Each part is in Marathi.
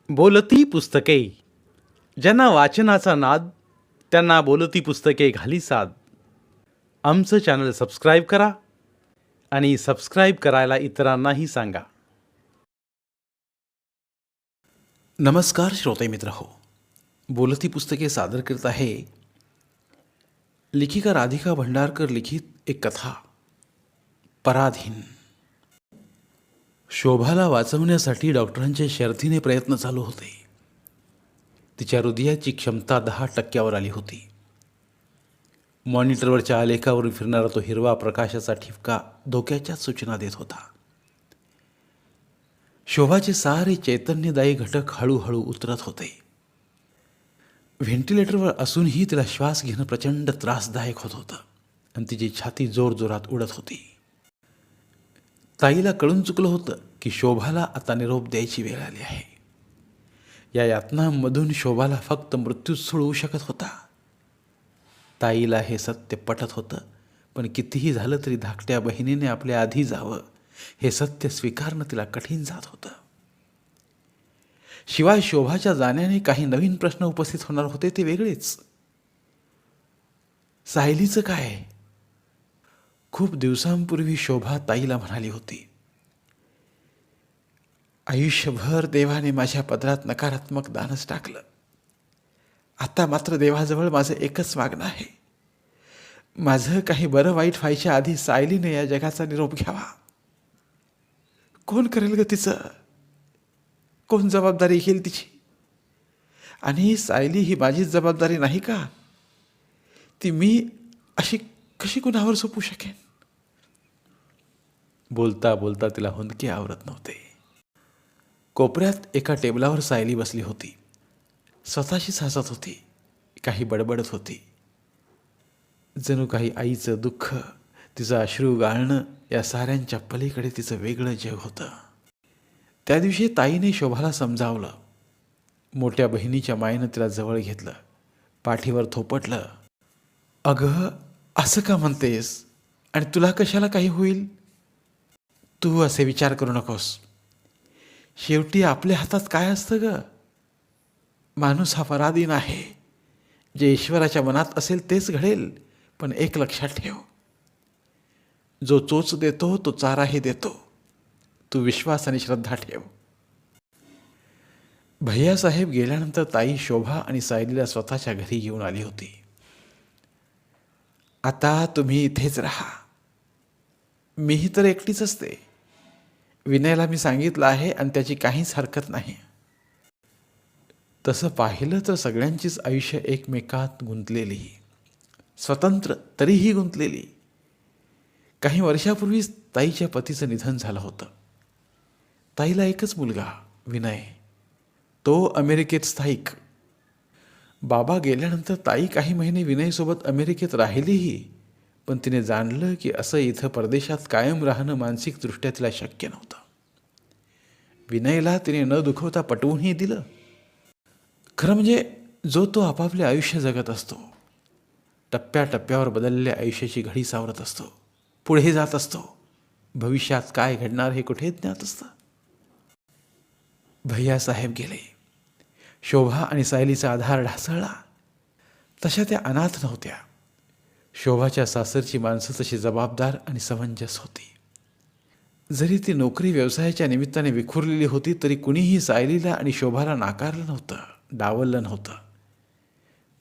बोलती पुस्तके. ज्यांना वाचनाचा नाद त्यांना बोलती पुस्तके घाली साद. आमचं चॅनल सबस्क्राईब करा आणि सबस्क्राईब करायला इतरांनाही सांगा. नमस्कार श्रोते मित्र हो, बोलती पुस्तके सादर करत आहे लेखिका राधिका भंडारकर लिखित एक कथा, पराधीन. शोभाला वाचवण्यासाठी डॉक्टरांचे शर्थीने प्रयत्न चालू होते. तिच्या हृदयाची क्षमता 10% आली होती. मॉनिटरवरच्या आलेखावरून फिरणारा तो हिरवा प्रकाशाचा ठिपका धोक्याच्याच सूचना देत होता. शोभाचे सारे चैतन्यदायी घटक हळूहळू उतरत होते. व्हेंटिलेटरवर असूनही तिला श्वास घेणं प्रचंड त्रासदायक होत होतं आणि तिची छाती जोरजोरात उडत होती. ताईला कळून चुकलं होतं की शोभाला आता निरोप द्यायची वेळ आली आहे. या यातनांमधून शोभाला फक्त मृत्यूच सोडवू शकत होता. ताईला हे सत्य पटत होतं, पण कितीही झालं तरी धाकट्या बहिणीने आपल्या आधी जावं हे सत्य स्वीकारणं तिला कठीण जात होतं. शिवाय शोभाच्या जाण्याने काही नवीन प्रश्न उपस्थित होणार होते ते वेगळेच. सायलीचं काय? खूप दिवसांपूर्वी शोभा ताईला म्हणाली होती, आयुष्यभर देवाने माझ्या पदरात नकारात्मक दानच टाकलं. आता मात्र देवाजवळ माझं एकच मागणं आहे, माझं काही बरं वाईट व्हायच्या आधी सायलीने या जगाचा निरोप घ्यावा. कोण करेल ग तिचं? कोण जबाबदारी घेईल तिची? आणि सायली ही माझीच जबाबदारी नाही का? ती मी अशी कशी कुणावर सोपू शकेन? बोलता बोलता तिला हुंदके आवरत नव्हते. कोपऱ्यात एका टेबलावर सायली बसली होती. स्वतःशीच हसत होती, काही बडबडत होती. जणू काही आईचं दुःख, तिचं अश्रू गाळणं या साऱ्यांच्या पलीकडे तिचं वेगळं जग होतं. त्या दिवशी ताईने शोभाला समजावलं. मोठ्या बहिणीच्या मायेनं तिला जवळ घेतलं, पाठीवर थोपटलं. अगं, असं का म्हणतेस? आणि तुला कशाला काही होईल? तू असे विचार करू नकोस. शेवटी आपल्या हातात काय असतं ग? माणूस हा पराधीन आहे. जे ईश्वराच्या मनात असेल तेच घडेल. पण एक लक्षात ठेव, जो चोच देतो तो चाराही देतो. तू विश्वास आणि श्रद्धा ठेव. भैयासाहेब गेल्यानंतर ताई शोभा आणि सायलीला स्वतःच्या घरी घेऊन आली होती. आता तुम्ही इथेच राहा. मीही तर एकटीच असते. विनयला मी सांगितलं आहे आणि त्याची काहीच हरकत नाही. तसं पाहिलं तर सगळ्यांचीच आयुष्य एकमेकात गुंतलेली, स्वतंत्र तरीही गुंतलेली. काही वर्षापूर्वीच ताईच्या पतीचं निधन झालं होतं. ताईला एकच मुलगा विनय, तो अमेरिकेत स्थायिक. बाबा गेल्यानंतर ताई काही महिने विनयसोबत अमेरिकेत राहिलीही, पण तिने जाणलं की असं इथं परदेशात कायम राहणं मानसिकदृष्ट्या तिला शक्य नव्हतं. विनयला तिने न दुखवता पटवूनही दिलं. खरं म्हणजे जो तो आपापले आयुष्य जगत असतो, टप्प्याटप्प्यावर बदललेल्या आयुष्याची घडी सावरत असतो, पुढे जात असतो. भविष्यात काय घडणार हे कुठे ज्ञात असतं. भैयासाहेब गेले. शोभा आणि सायलीचा आधार ढासळला. तशा त्या अनाथ नव्हत्या. शोभाच्या सासरची माणसं तशी जबाबदार आणि समंजस होती. जरी ती नोकरी व्यवसायाच्या निमित्ताने विखुरलेली होती तरी कुणीही सायलीला आणि शोभाला नाकारलं नव्हतं, डावललं नव्हतं.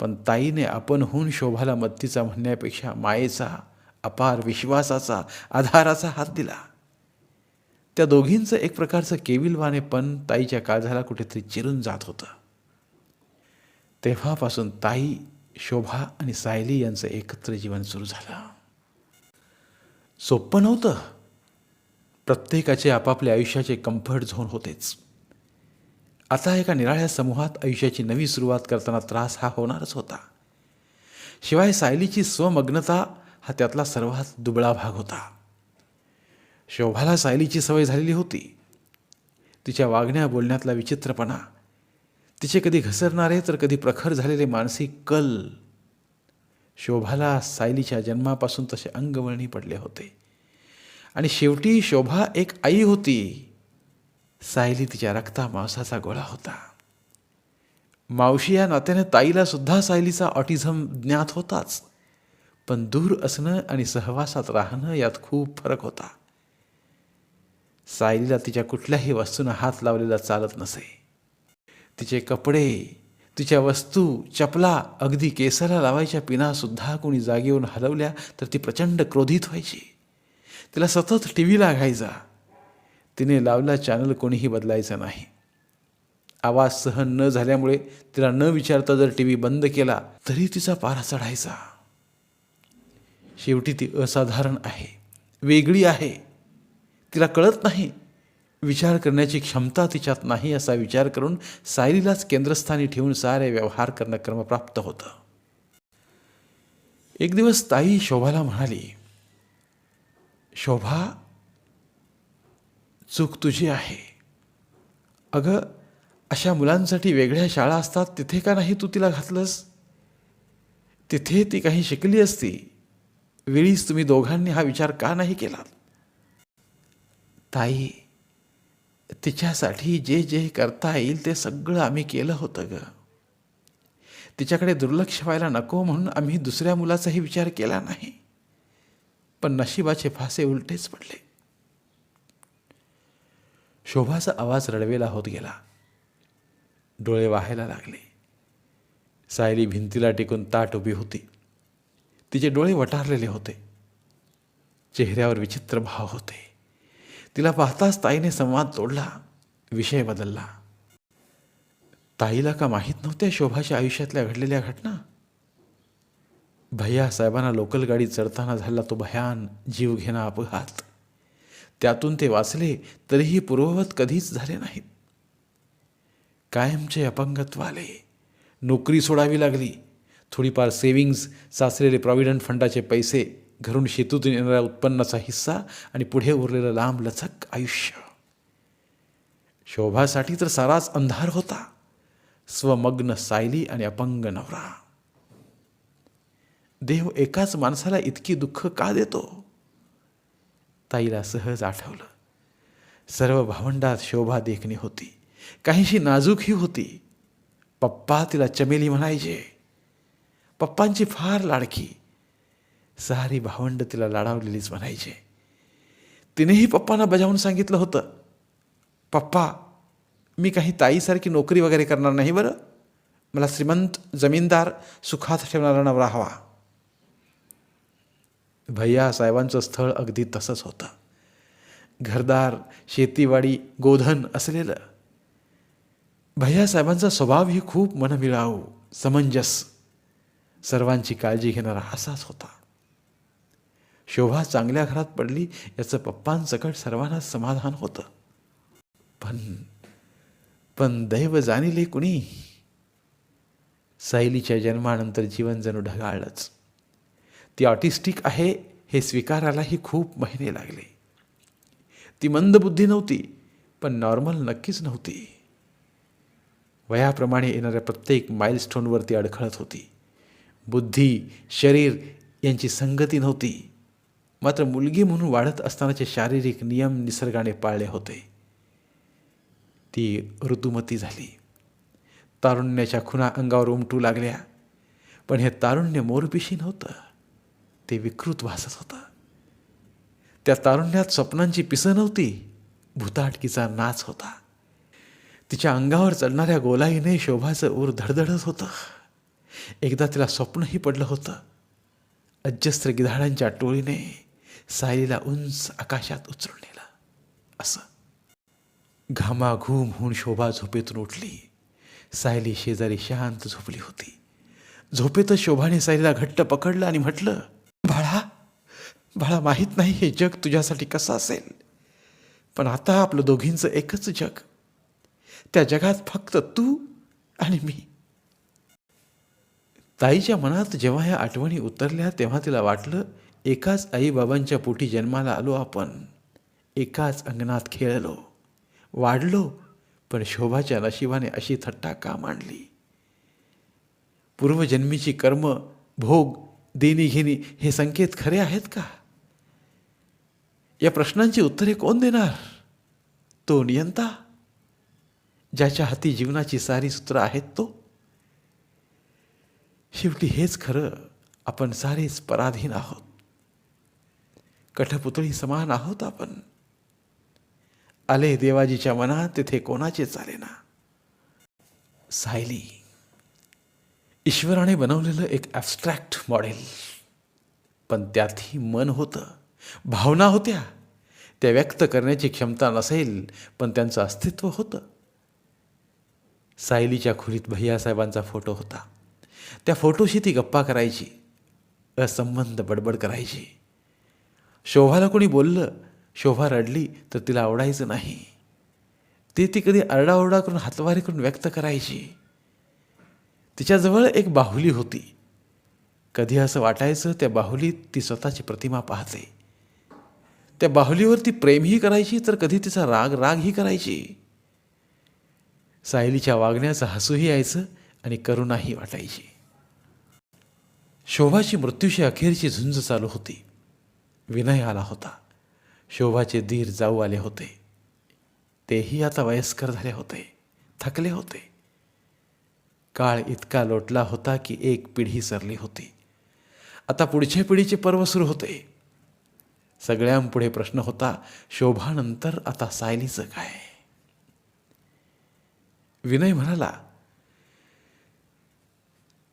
पण ताईने आपण होऊन शोभाला मदतीचा म्हणण्यापेक्षा मायेचा, अपार विश्वासाचा, आधाराचा हात दिला. त्या दोघींचं एक प्रकारचं केविलवाणेपण ताईच्या काळजाला कुठेतरी चिरून जात होतं. तेव्हापासून ताई, शोभा आणि सायली यांचं एकत्र जीवन सुरू झालं. सोपं नव्हतं. प्रत्येकाचे आपापल्या आयुष्याचे कम्फर्ट झोन होतेच. आता एका निराळ्या समूहात आयुष्याची नवी सुरुवात करताना त्रास हा होणारच होता. शिवाय सायलीची स्वमग्नता हा त्यातला सर्वात दुबळा भाग होता. शोभाला सायलीची सवय झालेली होती. तिच्या वागण्या बोलण्यातला विचित्रपणा, तिचे कधी घसरणारे तर कधी प्रखर झालेले मानसिक कल. शोभाला सायलीच्या जन्मापासून तसे अंगवळणी पडले होते. आणि शेवटी शोभा एक आई होती. सायली तिच्या रक्ता मांसाचा गोळा होता. मावशी या नात्याने ताईला सुद्धा सायलीचा ऑटिझम ज्ञात होताच, पण दूर असणं आणि सहवासात राहणं यात खूप फरक होता. सायलीला तिच्या कुठल्याही वस्तूंना हात लावलेला चालत नसे. तिचे कपडे, तिच्या वस्तू, चपला, अगदी केसाला लावायच्या पिनासुद्धा कोणी जागेवरून हलवल्या तर ती प्रचंड क्रोधित व्हायची. तिला सतत टीव्ही लागायचा. तिने लावला चॅनल कोणीही बदलायचं नाही. आवाज सहन न झाल्यामुळे तिला न विचारता जर टीव्ही बंद केला तरी तिचा पारा चढायचा. शेवटी ती असाधारण आहे, वेगळी आहे. तिला कळत नाही, विचार करण्याची क्षमता तिच्यात नाही असा विचार करून सायलीलाच केंद्रस्थानी ठेवून सारे व्यवहार करणं क्रमप्राप्त होतं. एक दिवस ताई शोभाला म्हणाली, शोभा, चूक तुझी आहे. अगं, अशा मुलांसाठी वेगळ्या शाळा असतात, तिथे का नाही तू तिला घातलंस? तिथे ती काही शिकली असती. वेळीच तुम्ही दोघांनी हा विचार का नाही केला? ताई, तिच्यासाठी जे जे करता येईल ते सगळं आम्ही केलं होतं ग. तिच्याकडे दुर्लक्ष व्हायला नको म्हणून आम्ही दुसऱ्या मुलाचाही विचार केला नाही, पण नशिबाचे फासे उलटेच पडले. शोभाचा आवाज रडवेला होत गेला. डोळे वाहायला लागले. सायली भिंतीला टेकून ताट उभी होती. तिचे डोळे वटारलेले होते. चेहऱ्यावर विचित्र भाव होते. तिला पाहताच ताईने संवाद तोडला, विषय बदलला. ताईला का माहीत नव्हत्या शोभाच्या आयुष्यातल्या घडलेल्या घटना? भैया साहेबांना लोकल गाडी चढताना झाला तो भयान जीवघेणा अपघात, त्यातून ते वाचले तरीही पूर्ववत कधीच झाले नाहीत. कायमचे अपंगत्व आले. नोकरी सोडावी लागली. थोडीफार सेव्हिंग्ज, साचलेले प्रॉव्हिडंट फंडाचे पैसे, घरून शेतीतून येणाऱ्या उत्पन्नाचा हिस्सा आणि पुढे उरलेलं लांब लचक आयुष्य. शोभासाठी तर साराच अंधार होता. स्वमग्न सायली आणि अपंग नवरा. देव एकाच माणसाला इतकी दुःख का देतो? ताईला सहज आठवलं. सर्व भावंडात शोभा देखणी होती, काहीशी नाजूकही होती. पप्पा तिला चमेली म्हणायचे. पप्पांची फार लाडकी. सारी भावंड तिला लाडावलेलीच म्हणायचे. तिनेही पप्पांना बजावून सांगितलं होतं, पप्पा, मी काही ताईसारखी नोकरी वगैरे करणार नाही बरं. मला श्रीमंत जमीनदार सुखात ठेवणारा नवरा हवा. भैया साहेबांचं स्थळ अगदी तसंच होतं. घरदार, शेतीवाडी, गोधन असलेलं. भैया साहेबांचा स्वभावही खूप मनमिळावू, समंजस, सर्वांची काळजी घेणारा असाच होता. शोभा चांगल्या घरात पडली याचं पप्पांसकट सर्वांनाच समाधान होतं. पण दैव जाणिले कुणी. सायलीच्या जन्मानंतर जीवन जणू ढगाळलंच. ती ऑटिस्टिक आहे हे स्वीकारायलाही खूप महिने लागले. ती मंदबुद्धी नव्हती, पण नॉर्मल नक्कीच नव्हती. वयाप्रमाणे येणाऱ्या प्रत्येक माइलस्टोनवर ती अडखळत होती. बुद्धी, शरीर यांची संगती नव्हती. मात्र मुलगी म्हणून वाढत असतानाचे शारीरिक नियम निसर्गाने पाळले होते. ती ऋतुमती झाली. तारुण्याच्या खुणा अंगावर उमटू लागल्या. पण हे तारुण्य मोरपिशी नव्हतं, ते विकृत भासत होतं. त्या तारुण्यात स्वप्नांची पिसं नव्हती, भुताटकीचा नाच होता. तिच्या अंगावर चढणाऱ्या गोलाईने शोभाचं ऊर धडधडत होतं. एकदा तिला स्वप्नही पडलं होतं. अजस्त्र गिधाडांच्या टोळीने सायलीला उंच आकाशात उचलून नेलं. असं घामाघूम होऊन शोभा झोपेतून उठली. सायली शेजारी शांत झोपली होती. झोपेतच शोभाने सायलीला घट्ट पकडलं आणि म्हटलं, बाळा, बाळा, माहीत नाही हे जग तुझ्यासाठी कसं असेल, पण आता आपलं दोघींचं एकच जग. त्या जगात फक्त तू आणि मी. ताईच्या मनात जेव्हा ह्या आठवणी उतरल्या तेव्हा तिला वाटलं, एकाच आईबाबांच्या पोटी जन्माला आलो आपण, एकाच अंगणात खेळलो, वाढलो, पण शोभाच्या नशिबाने अशी थट्टा का मांडली? पूर्वजन्मीची कर्म, भोग, देणीघेणी हे संकेत खरे आहेत का? या प्रश्नांची उत्तरे कोण देणार? तो नियंता, ज्याच्या हाती जीवनाची सारी सूत्र आहेत तो? शेवटी हेच खरं, आपण सारेच पराधीन आहोत. कठपुतळी समान आहोत आपण. आले देवाजीच्या मनात तिथे कोणाचे चालेना. सायली ईश्वराने बनवलेलं एक ॲबस्ट्रॅक्ट मॉडेल, पण त्यातही मन होतं, भावना होत्या. त्या व्यक्त करण्याची क्षमता नसेल, पण त्यांचं अस्तित्व होतं. सायलीच्या खोलीत भैयासाहेबांचा फोटो होता. त्या फोटोशी ती गप्पा करायची, असंबंध बडबड करायची. शोभाला कोणी बोललं, शोभा रडली तर तिला आवडायचं नाही. ती कधी आरडाओरडा करून हातवारी करून व्यक्त करायची. तिच्याजवळ एक बाहुली होती. कधी असं वाटायचं त्या बाहुलीत ती स्वतःची प्रतिमा पाहते. त्या बाहुलीवर ती प्रेमही करायची, तर कधी तिचा रागही करायची. सायलीच्या वागण्याचं हसूही यायचं आणि करुणाही वाटायची. शोभाची मृत्यूशी अखेरची झुंज चालू होती. विनय आला होता. शोभाचे दीर जाऊ आले होते. तेही आता वयस्कर झाले होते, थकले होते. काळ इतका लोटला होता की एक पिढी सरली होती. आता पुढच्या पिढीचे पर्व सुरू होते. सगळ्यांपुढे प्रश्न होता, शोभानंतर आता सायलीचं काय? विनय म्हणाला,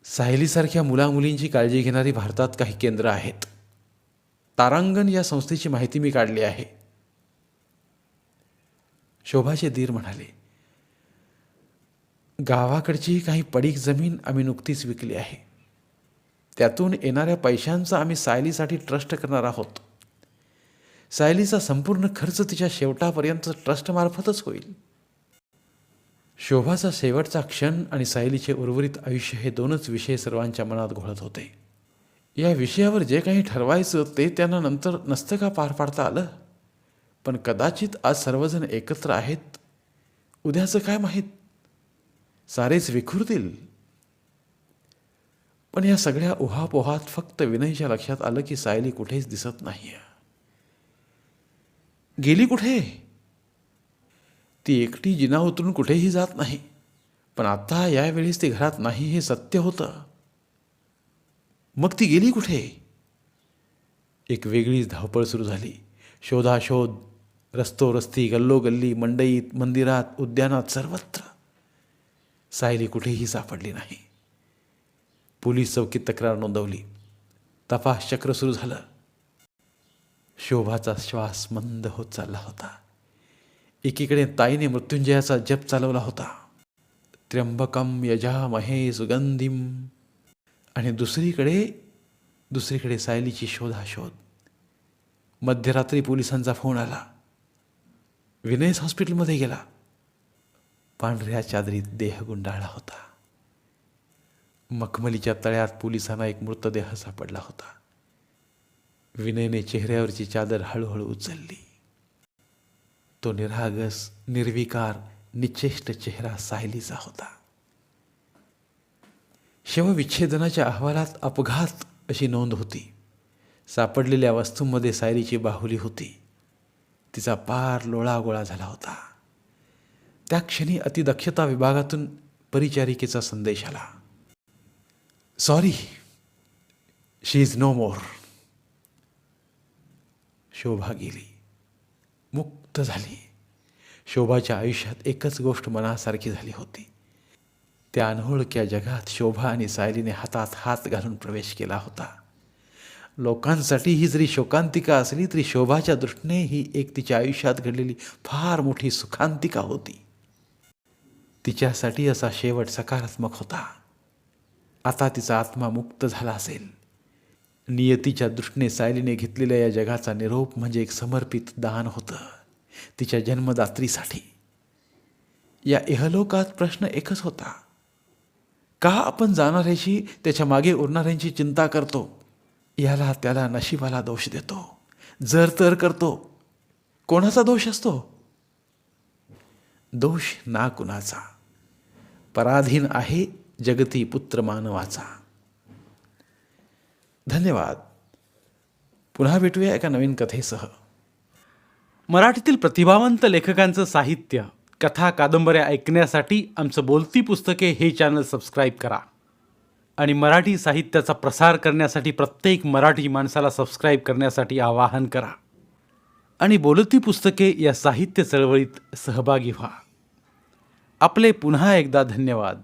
सायलीसारख्या मुलामुलींची काळजी घेणारी भारतात काही केंद्र आहेत. तारांगण या संस्थेची माहिती मी काढली आहे. शोभाचे दीर म्हणाले, गावाकडची काही पडीक जमीन आम्ही नुकतीच विकली आहे. त्यातून येणाऱ्या पैशांचा आम्ही सायलीसाठी ट्रस्ट करणार आहोत. सायलीचा संपूर्ण खर्च तिच्या शेवटापर्यंत ट्रस्टमार्फतच होईल. शोभाचा शेवटचा क्षण आणि सायलीचे उर्वरित आयुष्य हे दोनच विषय सर्वांच्या मनात घोळत होते. या विषयावर जे काही ठरवायचं ते त्यांना नंतर नसतं का पार पाडता आलं? पण कदाचित आज सर्वजण एकत्र आहेत, उद्याचं काय माहीत, सारेच विखुरतील. पण या सगळ्या उहापोहात फक्त विनयच्या लक्षात आलं की सायली कुठेच दिसत नाही. गेली कुठे? ती एकटी जिना उतरून कुठेही जात नाही. पण आता यावेळेस ती घरात नाही हे सत्य होतं. मग ती गेली कुठे? एक वेगळीच धावपळ सुरू झाली. शोधाशोध, रस्तोरस्ती, गल्लोगल्ली, मंडईत, मंदिरात, उद्यानात, सर्वत्र. सायली कुठेही सापडली नाही. पोलीस चौकीत तक्रार नोंदवली. तपास चक्र सुरू झालं. शोभाचा श्वास मंद होत चालला होता. एकीकडे ताईने मृत्युंजयाचा जप चालवला होता, त्र्यंबकम यजामहे सुगंधिम, आणि दुसरीकडे सायलीची शोधाशोध. मध्यरात्री पोलिसांचा फोन आला. विनयच हॉस्पिटलमध्ये गेला. पांढऱ्या चादरीत देह गुंडाळला होता. मखमलीच्या तळ्यात पोलिसांना एक मृतदेह सापडला होता. विनयने चेहऱ्यावरची चादर हळूहळू उचलली. तो निरागस, निर्विकार, निश्चेष्ट चेहरा सायलीचा होता. शवविच्छेदनाच्या अहवालात अपघात अशी नोंद होती. सापडलेल्या वस्तूंमध्ये सायलीची बाहुली होती. तिचा पार लोळागोळा झाला होता. त्या क्षणी अतिदक्षता विभागातून परिचारिकेचा संदेश आला. सॉरी, शी इज नो मोर. शोभा गेली, मुक्त झाली. शोभाच्या आयुष्यात एकच गोष्ट मनासारखी झाली होती. त्या अनोळख्या जगात शोभा आणि सायलीने हातात हात घालून प्रवेश केला होता. लोकांसाठी ही जरी शोकांतिका असली तरी शोभाच्या दृष्टीने ही एक तिच्या आयुष्यात घडलेली फार मोठी सुखांतिका होती. तिच्यासाठी असा शेवट सकारात्मक होता. आता तिचा आत्मा मुक्त झाला असेल. नियतीच्या दृष्टीने सायलीने घेतलेल्या या जगाचा निरोप म्हणजे एक समर्पित दान होतं तिच्या जन्मदात्रीसाठी. या इहलोकात प्रश्न एकच होता, का आपण जाणाऱ्याची, त्याच्या मागे उरणाऱ्यांची चिंता करतो? याला त्याला नशिबाला दोष देतो, जर तर करतो. कोणाचा दोष असतो? दोष ना कुणाचा. पराधीन आहे जगती पुत्र मानवाचा. धन्यवाद. पुन्हा भेटूया एका नवीन कथेसह. मराठीतील प्रतिभावंत लेखकांचं साहित्य, कथा, कादंबऱ्या ऐकण्यासाठी आमचं बोलती पुस्तके हे चॅनल सबस्क्राईब करा आणि मराठी साहित्याचा प्रसार करण्यासाठी प्रत्येक मराठी माणसाला सबस्क्राईब करण्यासाठी आवाहन करा आणि बोलती पुस्तके या साहित्य चळवळीत सहभागी व्हा. आपले पुन्हा एकदा धन्यवाद.